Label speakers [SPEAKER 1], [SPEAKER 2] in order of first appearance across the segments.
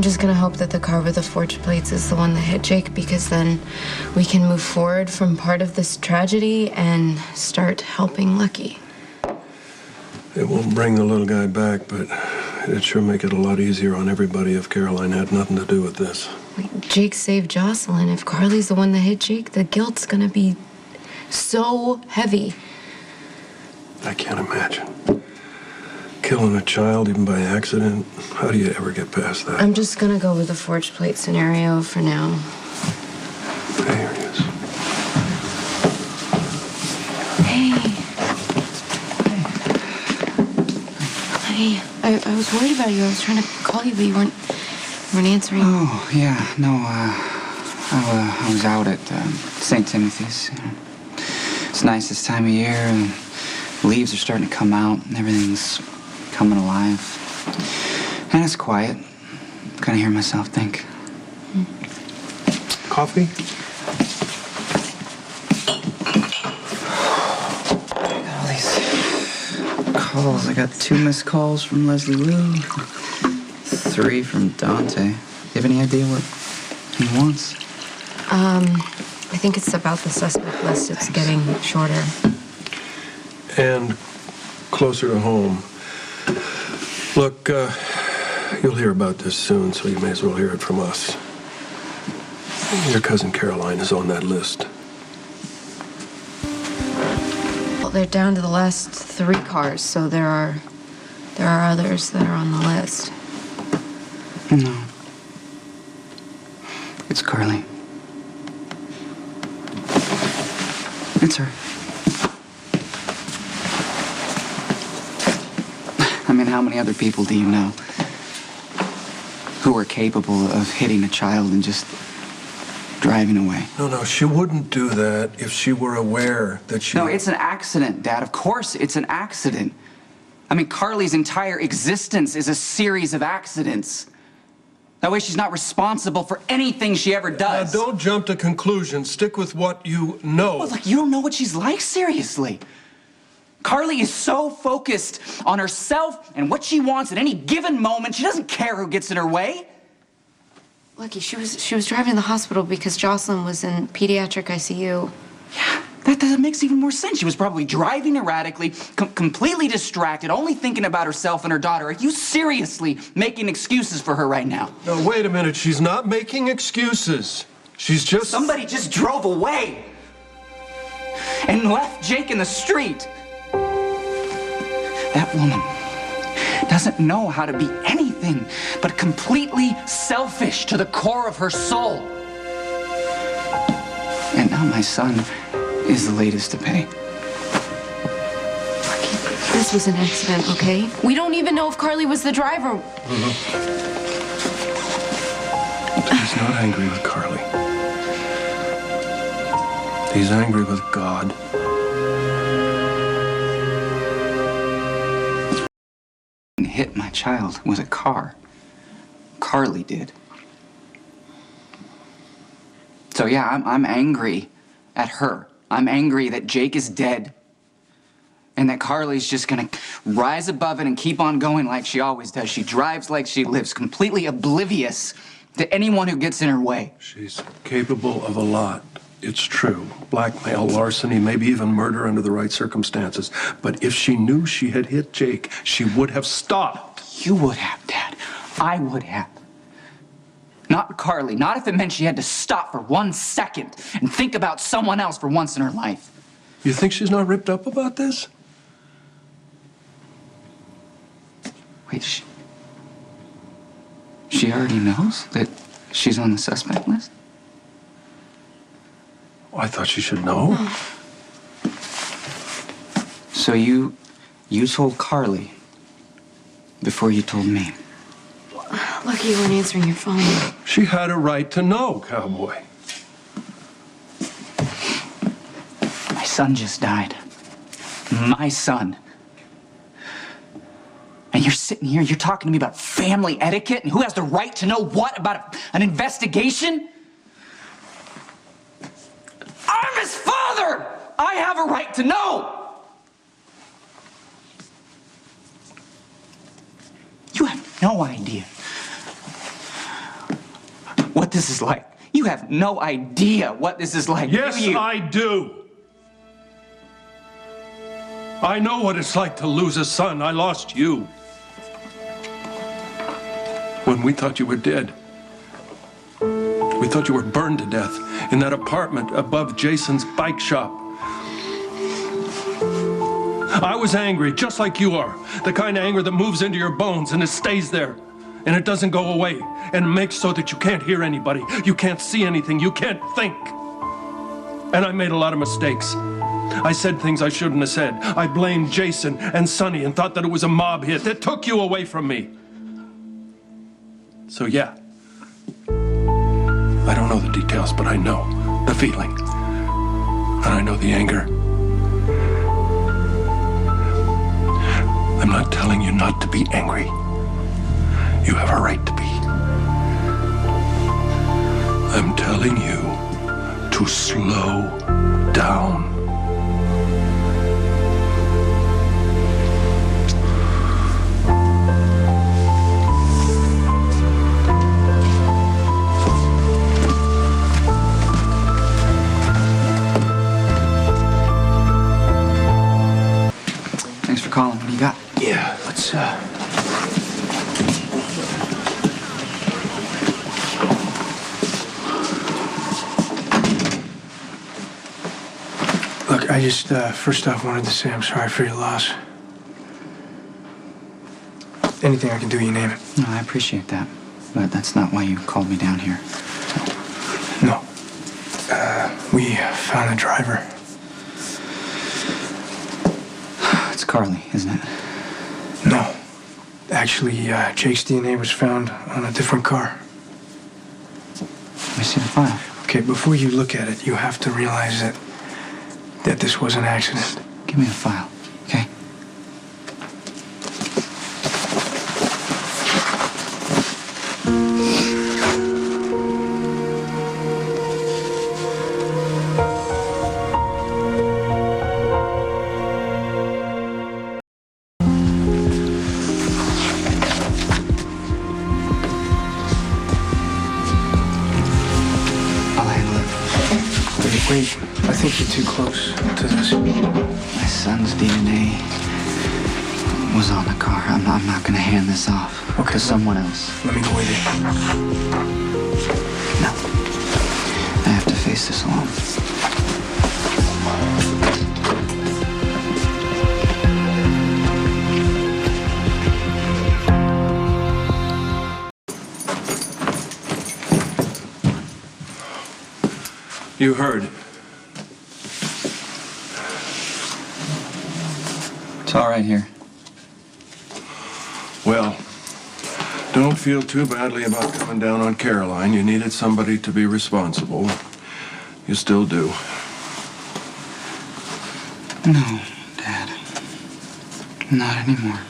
[SPEAKER 1] just gonna hope that the car with the forged plates is the one that hit Jake, because then we can move forward from part of this tragedy and start helping Lucky.
[SPEAKER 2] It won't bring the little guy back, but it'd sure make it a lot easier on everybody if Caroline had nothing to do with this.
[SPEAKER 1] Wait, Jake saved Jocelyn. If Carly's the one that hit Jake, the guilt's gonna be so heavy.
[SPEAKER 2] I can't imagine. Killing a child, even by accident, how do you ever get past that?
[SPEAKER 1] I'm just gonna go with the forged plate scenario for now.
[SPEAKER 2] There he is.
[SPEAKER 1] Hey. Hey, I was worried about you. I was trying to call you, but you weren't answering.
[SPEAKER 3] Oh, yeah, no, I was out at St. Timothy's. It's nice this time of year, and leaves are starting to come out, and everything's coming alive. And it's quiet. Kind of hear myself think.
[SPEAKER 2] Coffee?
[SPEAKER 3] I got all these calls. I got 2 missed calls from Leslie Lou, 3 from Dante. You have any idea what he wants?
[SPEAKER 1] I think it's about the suspect list. It's getting shorter.
[SPEAKER 2] And closer to home. Look, you'll hear about this soon, so you may as well hear it from us. Your cousin Caroline is on that list.
[SPEAKER 1] Well, they're down to the last 3 cars, so there are others that are on the list.
[SPEAKER 3] No. It's Carly. It's her. I mean, how many other people do you know who are capable of hitting a child and just driving away?
[SPEAKER 2] No, she wouldn't do that if she were aware that she...
[SPEAKER 3] No, it's an accident, Dad. Of course it's an accident. I mean, Carly's entire existence is a series of accidents. That way she's not responsible for anything she ever does.
[SPEAKER 2] Now, don't jump to conclusions. Stick with what you know.
[SPEAKER 3] Well, look, you don't know what she's like, seriously. Carly is so focused on herself and what she wants at any given moment, she doesn't care who gets in her way.
[SPEAKER 1] Lucky, she was driving to the hospital because Jocelyn was in pediatric ICU.
[SPEAKER 3] Yeah, that makes even more sense. She was probably driving erratically, completely distracted, only thinking about herself and her daughter. Are you seriously making excuses for her right now?
[SPEAKER 2] No, wait a minute. She's not making excuses. She's just...
[SPEAKER 3] Somebody just drove away and left Jake in the street. That woman doesn't know how to be anything but completely selfish to the core of her soul. And now my son is the latest to pay.
[SPEAKER 1] This was an accident, okay? We don't even know if Carly was the driver.
[SPEAKER 2] He's not angry with Carly. He's angry with God.
[SPEAKER 3] Hit my child with a car. Carly did. So yeah, I'm angry at her. I'm angry that Jake is dead and that Carly's just gonna rise above it and keep on going like she always does. She drives like she lives, completely oblivious to anyone who gets in her way.
[SPEAKER 2] She's capable of a lot. It's true. Blackmail, larceny, maybe even murder under the right circumstances. But if she knew she had hit Jake, she would have stopped.
[SPEAKER 3] You would have, Dad. I would have. Not Carly. Not if it meant she had to stop for 1 second and think about someone else for once in her life.
[SPEAKER 2] You think she's not ripped up about this?
[SPEAKER 3] Wait, she already knows that she's on the suspect list?
[SPEAKER 2] I thought she should know.
[SPEAKER 3] So you told Carly before you told me?
[SPEAKER 1] Lucky you weren't answering your phone.
[SPEAKER 2] She had a right to know, cowboy.
[SPEAKER 3] My son just died. My son. And you're sitting here, you're talking to me about family etiquette and who has the right to know what about an investigation? I'm his father! I have a right to know! You have no idea what this is like. You have no idea what this is like,
[SPEAKER 2] Yes,
[SPEAKER 3] do you?
[SPEAKER 2] I do. I know what it's like to lose a son. I lost you when we thought you were dead. We thought you were burned to death in that apartment above Jason's bike shop. I was angry, just like you are. The kind of anger that moves into your bones and it stays there. And it doesn't go away. And it makes so that you can't hear anybody. You can't see anything. You can't think. And I made a lot of mistakes. I said things I shouldn't have said. I blamed Jason and Sonny and thought that it was a mob hit that took you away from me. So yeah. I don't know the details, but I know the feeling. And I know the anger. I'm not telling you not to be angry. You have a right to be. I'm telling you to slow down.
[SPEAKER 3] Thanks for calling. What do you got?
[SPEAKER 4] Yeah, let's, Look, I just, first off wanted to say I'm sorry for your loss. Anything I can do, you name it.
[SPEAKER 3] No, I appreciate that. But that's not why you called me down here.
[SPEAKER 4] No. We found the driver.
[SPEAKER 3] It's Carly, isn't it?
[SPEAKER 4] No. Actually, Jake's DNA was found on a different car.
[SPEAKER 3] Let me see the file.
[SPEAKER 4] Okay, before you look at it, you have to realize that this was an accident.
[SPEAKER 3] Give me the file, okay? I'll handle it.
[SPEAKER 4] Wait, I think you're too close to this.
[SPEAKER 3] My son's DNA was on the car. I'm not gonna hand this off
[SPEAKER 4] Okay,
[SPEAKER 3] to someone else.
[SPEAKER 4] Let me go with you.
[SPEAKER 3] No. I have to face this alone.
[SPEAKER 2] You heard.
[SPEAKER 3] It's all right here.
[SPEAKER 2] Well, don't feel too badly about coming down on Caroline. You needed somebody to be responsible. You still do.
[SPEAKER 3] No, Dad. Not anymore.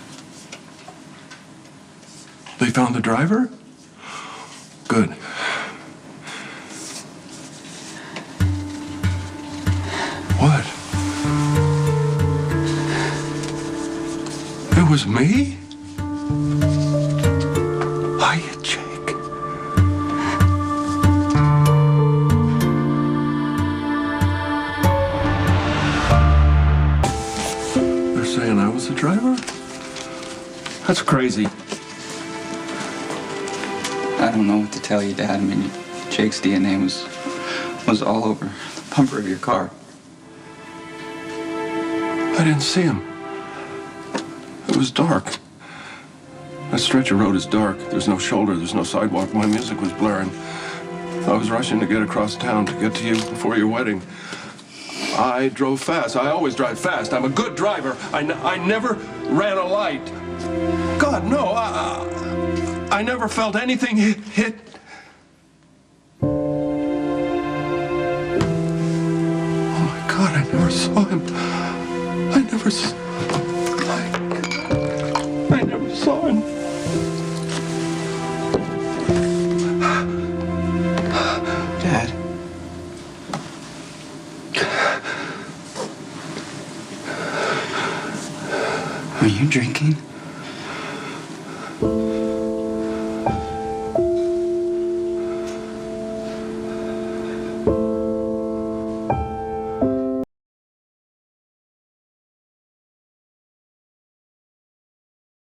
[SPEAKER 2] They found the driver? Good. What? It was me? Hiya, Jake. They're saying I was the driver? That's crazy.
[SPEAKER 3] I don't know what to tell you, Dad. I mean, Jake's DNA was all over the bumper of your car.
[SPEAKER 2] I didn't see him. It was dark. That stretch of road is dark. There's no shoulder, there's no sidewalk. My music was blaring. I was rushing to get across town to get to you before your wedding. I drove fast. I always drive fast. I'm a good driver. I never ran a light. God, no. I never felt anything hit. Oh, my God, I never saw him. I never saw him.
[SPEAKER 3] Dad. Are you drinking?